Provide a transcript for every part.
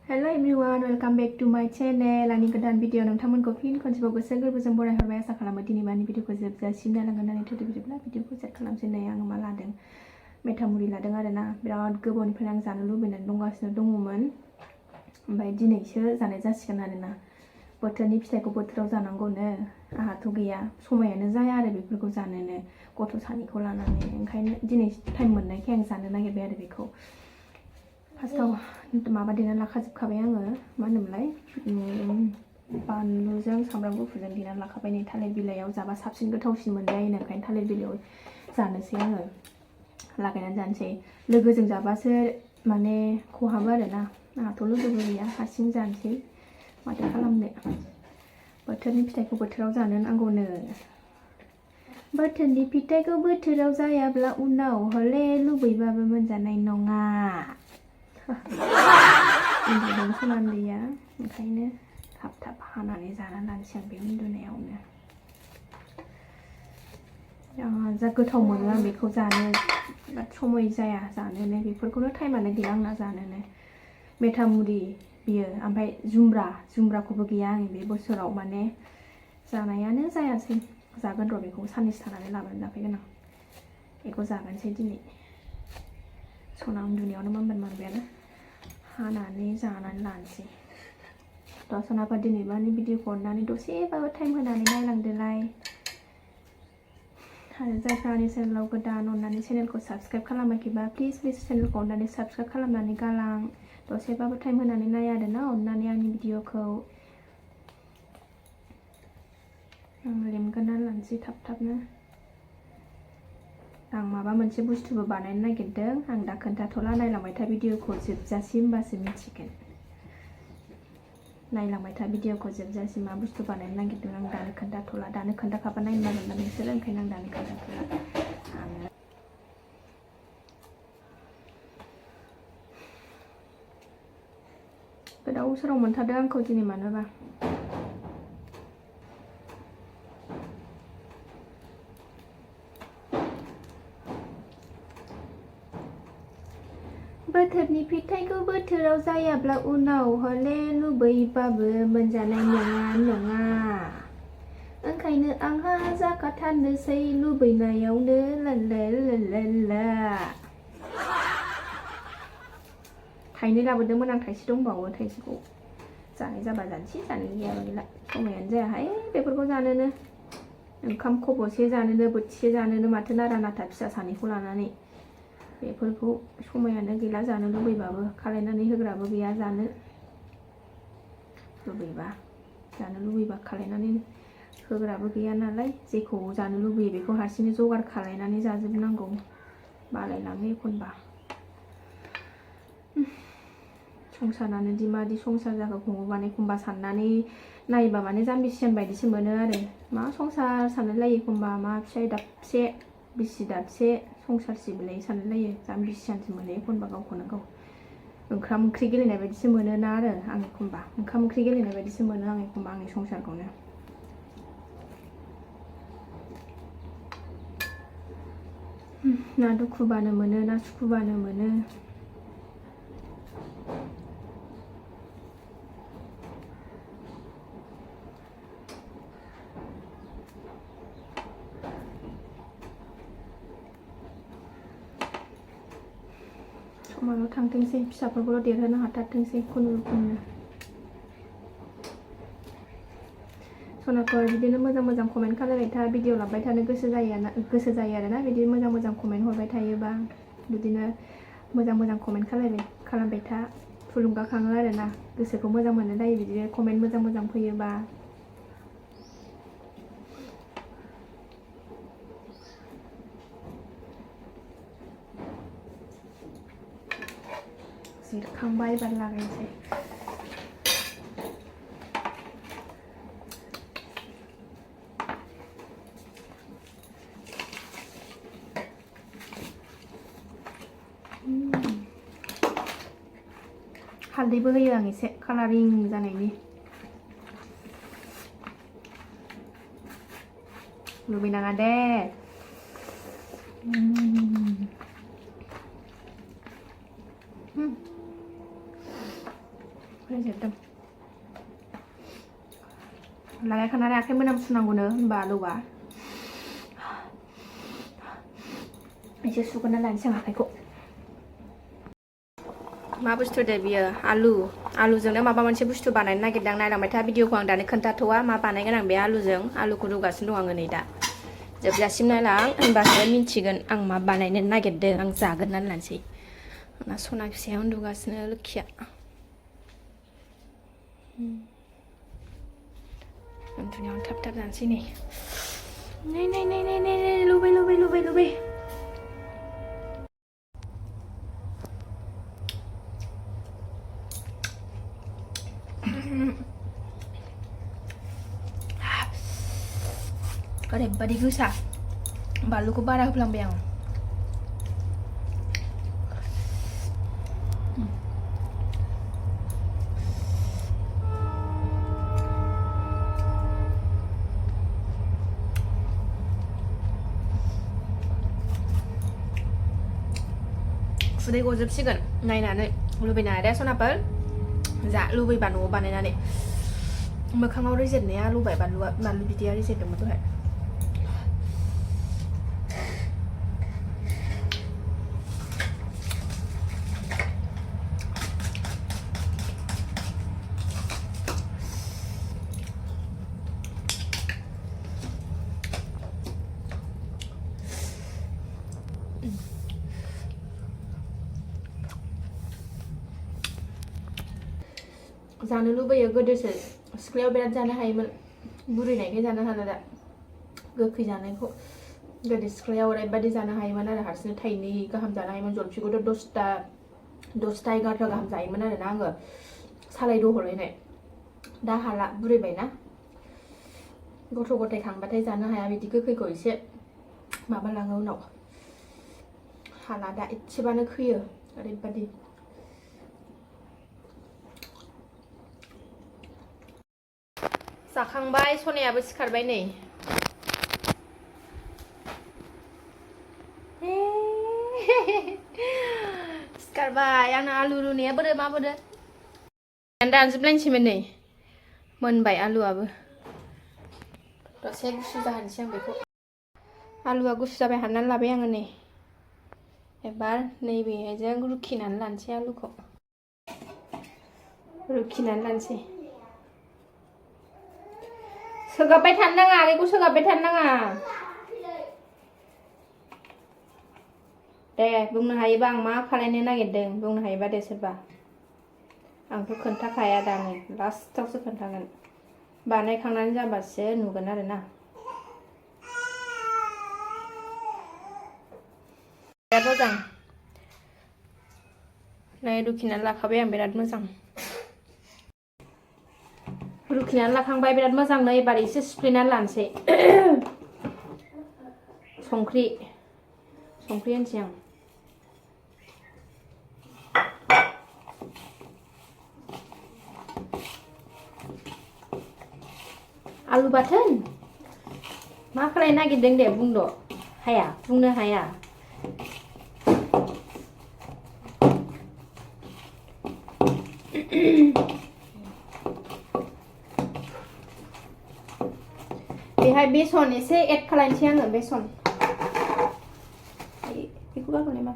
Hello everyone, welcome back to my channel. आंनि गोदान video नोंथांमोनखौ फिन खनसेबाव गोसो गोरबोजों बरायहरबाय आसा खालामो दिनै मानि भिडिअखौ जोबजासिम नायलांगोन होननानै थुदो बिदिब्ला भिडिअखौ सेट खालामसै नै आङो मा लादों मेथामुरि लादों आरोना बिराद गोबावनिफ्राय आं जानो लुबैनानै दंगासिनो दङमोन ओमफ्राय दिनैसो जानाय जासिगोन आरोना बोथोरनि फिथाइखौ बोथोराव जानांगौनो आंहाथ' गैया समायानो जाया आरो बेफोरखौ जानोनो गथ' सानैखौ लानानै ओंखायनो दिनै टाइम मोननायखाय आं जानो नागिरबाय आरो बेखौ फार्स्टआव माबा देनानै लाखाजोबखाबाय आङो मा होनोमोनलाय बानलुजों सामब्राम गुफुरजों देनानै लाखाबाय नै थालिर बिलाइयाव जाबा साबसिन गोथावसिन मोनजायोनो ओंखायनो थालिर बिलाइयाव जानोसै आङो लागायनानै जानोसै लोगोजों जाबासो माने खहाबो आरोना आंहाथ' लोगोबो गैया हारसिं जानोसै माथो खालामनो बोथोरनि फिथाइखौ बोथोराव जानो नांगौनो बोथोरनि फिथाइखौ बोथोराव जायाब्ला उनाव हले लुबैबाबो मोनजानाय नङा उन्दुदों सनान्दैया ओंखायनो थाब थाब हानानै जाना लानोसै आं बे उन्दुनायावनो जा गोथाव मोनो आं बेखौ जानो बिराद समय जाया जानोनो बेफोरखौनो टाइमानो गैया आंना जानोनो मेथामुरि बियो ओमफ्राय जुमब्राखौबो गैया आं बे बोसोराव माने जानायानो जायासै जागोन र' बेखौ साननैसो थानानै लाबोनानै जाफैगोन आं बेखौ जागोनसै दिनै सना उन्दुनायावनो मोनबायानो हानानै जानानै लानोसै थ' सनाफोर दिनैबानि भिडिअखौ अननानै दसेबाबो टाइम होनानै नायलांदोलाय आरो जायफ्रा आंनि चेनेलाव गोदान अननानै चेनेलखौ साबस्क्राइब खालामाखैबा प्लिज चेनेलखौ अननानै साबस्क्राइब खालामनानै गालां दसेबाबो टाइम होनानै नाय आरोना अननानै आंनि भिडिअखौ आं लेमगोना लानोसै थाब थाबनो आं माबा मोनसे बुस्थुबो बानायनो नागिरदों आं दा खोन्थाथ'ला नायलांबाय था भिडिअखौ जोबजासिम होमबासो मिथिगोन नायलांबाय था भिडिअखौ जोबजासिम मा बुस्थु बानायनो नागिरदों आं दानो खोन्थाथ'ला दानो खोन्थाखाबा नायनो नागिरदों ना नोंसोरो ओंखायनो आं दानो खोन्थाथ'ला आङो गोदाव सोराव मोनथारदों आंखौ दिनै मानोबा बोथोरनि फिथाइखौ बोथोराव जायाब्ला उनाव हले लुबैबाबो मोनजानाय नङा ओंखायनो आंहा जाखाथारनोसै लुबैनायावनो ला थाइनै लाबोदोंमोन आं थाइसे दंबावो थाइसेखौ जानाय जाबा जानोसै जानाय गैयाबा गैला समायानो जायाहाय बेफोरखौ जानोनो ओंखाम खब'से जानोनो बोथिसे जानोनो माथो नारा नाथा फिसा सानैखौ लानानै बेफोरखौ समायानो गैला जानो लुबैबाबो खालायनानै होग्राबो गैया जानो लुबैबा खालायनानै होग्राबो गैया नालाय जेखौ जानो लुबैयो बेखौ हारसिंनो जगार खालायनानै जाजोबनांगौ बालायलाङो एखनबा संसारानो दि मादि संसार जाखो बुङोबानो एखनबा साननानै नायबा माने जाम्बिसियान बायदिसो मोनो आरो मा संसार सानलायलायो एखनबा मा फिसाइ दाबसे बिसि दाबसे संसार सिबिलाय सानलायलायो जाम्बिसियानसो मोनो एखनबा गावखौनो गाव ओंखाम ओंख्रि गेलेनाय बायदिसो मोनोना आरो आं एखनबा ओंखाम ओंख्रि गेलेनाय बायदिसो मोनो आं एखनबा आंनि संसारखौनो ना दुखुबानो मोनो ना सुखुबानो मोनो समाल' थांथोंसै फिसाफोरखौल' देरहोनो हाथारथोंसै खुनुरुखुमनो सनाफोर बिदिनो मोजां कमेन्ट खालामबाय था भिडिअ लाबोबाय थानो गोसो जायो आरोना बिदि मोजां कमेन्ट हरबाय थायोबा बिदिनो मोजां कमेन्ट खालामबाय था थुलुंगाखाङो आरोना गोसोखौ मोजां मोननो जायो बिदिनो कमेन्ट मोजां फैयोबा जिरखांबाय एबार लागायनोसै हालदैबो होयो आं एसे कालारिं जानायनि लुबैनाङा दे फोजोबदों लागायखांनानै आखाइ मोनामसुनांगौनो होनबा आलौबा एसे सुगोनना लानोसै आं आखाइखौ मा बुस्थु दे बियो आलुजोंनो माबा मोनसे बुस्थु बानायनो नागिरदों नायलांबाय था भिडिअखौ आं दानो खोन्थाथ'वा मा बानायगोन आं बे आलुजों आलुखौ रुगासिनो दं आङो नै दा जोबजासिम नायलां होनबासो मिन्थिगोन आं मा बानायनो नागिरदों आं जागोन ना लानोसै आंना सना फिसाया उन्दुगासिनो लोखिया उन्दुनायाव थाब थाब जानोसै नै लुबै ओरैबादि गोसा बानलुखौ बारा होफ्लांबाय आं खुदै गजोबसिगोन नायनानै लुबैनाय दे सनाफोर जा लुबैबा न'आव बानायनानै मोखाङाव रेजेरनाया लुबाय बानलु बिदैया रेजेरदोंमोन दहाय जानो लुबैयो गोदोसो सिख्लायाव बिराद जानो हायोमोन बुरैनायखाय जानो हाला दा गोखै जानायखौ गोदो सिख्लायाव ओरैबादि जानो हायोमोन आरो हारसिंनो थाइनै गाहाम जानो हायोमोन जलफिखौथ' 10टा 11टा गाहाम जायोमोन आरोना आङो सालाय दहलैनाय दा हाला बुरैबायना गथ' गथाय खांबाथाय जानो हाया बिदि गोखैखौ एसे माबालाङो उनाव हाला दा एसेबानो खैयो ओरैबादि जाखांबाय सनायाबो सिखारबाय नै सिखारबाय आंना आलु रुनाया बोरो माबोरो दानजोबलायनोसैमोन नै मोनबाय आलुआबो दसे गुसु जाहोनोसै आं बेखौ आलुआ गुसु जाबाय हाननानै लाबाय आङो नै एबार नैबेजों रुखिनानै लानोसै आलुखौ रुखिनानै लानोसै सोगाबबाय थानो नाङा आगैखौ सोगाबबाय थानो नाङा दे बुंनो हायोबा आं मा खालायनो नागिरदों बुंनो हायोबा दे सोरबा आंथ' खोन्थाखाया दा नै लास्टावसो खोन्थागोन बानायखांनानै जाबासो नुगोन आरो ना बिराद मोजां नै रुखिनानै लाखाबाय आं बिराद मोजां रुखिनानै लाखांबाय बिराद मोजां नै एबार एसे सिफ्लेनानै लानोसै संख्रि होनसै आं आलु बाथोन मा खालायनो नागिरदों दे बुंद' हाया बुंनो हाया बेहाय बेसन एसे एड खालायनोसै आङो बेसन बेखौ गारहरनाय मा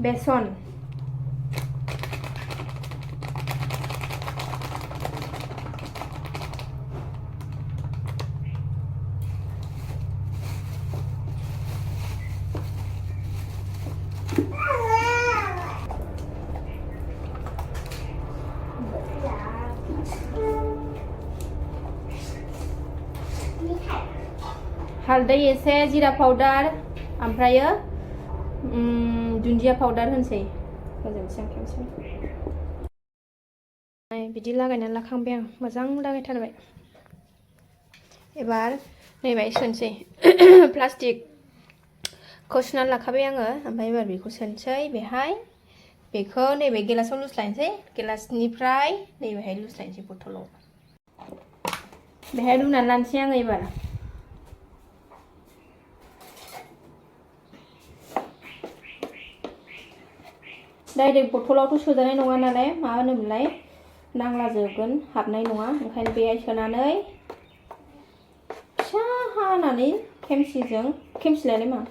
बेसन हालदै एसे जिरा पाउडार ओमफ्रायो दुन्दिया पाउडार होनसै होजोबसै आं खेबसे बिदि लागायनानै लाखांबाय आं मोजां लागायथारबाय एबार नैबाय सोनसै प्लास्टिकखौ सुनानै लाखाबाय आङो ओमफ्राय एबार बेखौ सोनसै बेहाय बेखौ नैबे गिलासाव लुस्लायनोसै गिलासनिफ्राय नैबेहाय लुस्लायनोसै बथलाव बेहाय लुनानै लानोसै आङो एबार डाइरेक्ट बथलावथ' सोजानाय नङा नालाय मा होनोमोनलाय नांलाजोबगोन हाबनाय नङा ओंखायनो बेहाय सोनानै फिसा हानानै खेमसिलायलाय मा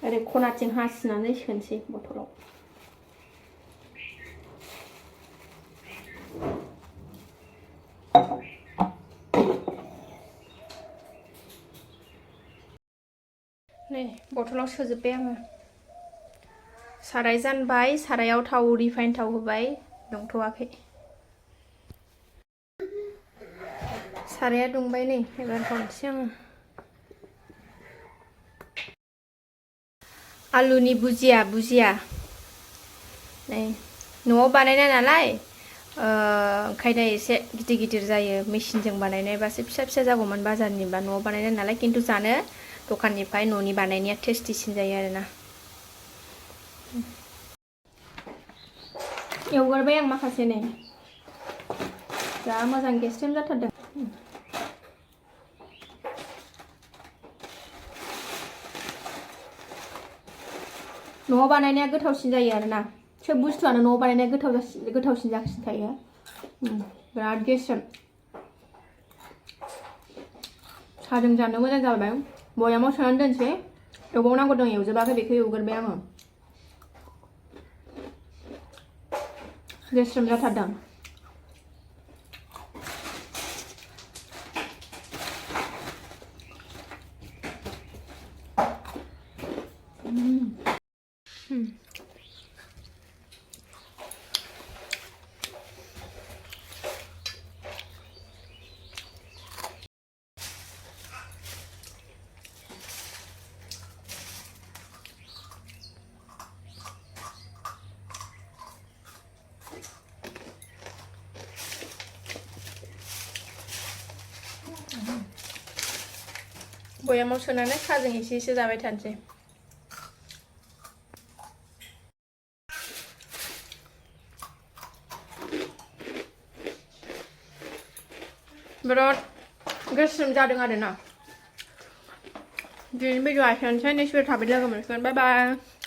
ओरै खनाथिं हासिनानै सोनोसै बथलाव नै बथलाव सोजोब्बाय आङो साराय जानबाय सारायाव थाव रिफाइन थाव होबाय दुंथ'वाखै साराया दुंबाय नै एबार हरनोसै आङो आलुनि बुजिया नै न'आव बानायनाय नालाय ओंखायनो एसे गिदिर गिदिर जायो मेसिनजों बानायनायबासो फिसा फिसा जागौमोन बाजारनिबा न'आव बानायनाय नालाय खिन्थु जानो दखाननिफ्राय न'नि बानायनाया टेस्टिसिन जायो आरोना एवगारबाय आं माखासे नै जा मोजां गेस्रेम जाथारदों न'आव बानायनाया गोथावसिन जायो आरोना सोब बुस्थुआनो न'आव बानायनाया गोथावसिन जासिनखायो बिराद गेस्रेम साहाजों जानो मोजां जाबाय बयामाव सोनानै दोनसै एवबावनांगौ दं एवजोबाखै बेखौ एवगोरबाय आङो गेस्रेम जाथारदों बयामाव सोनानै साहाजों एसे जाबाय थानोसै बिराद गेस्रेम जादों आरोना दिनैनि भिडिअ'आ एसेनोसै नेक्स्ट भिडिअ' थाबै लोगो मोनसिगोन बाय बाय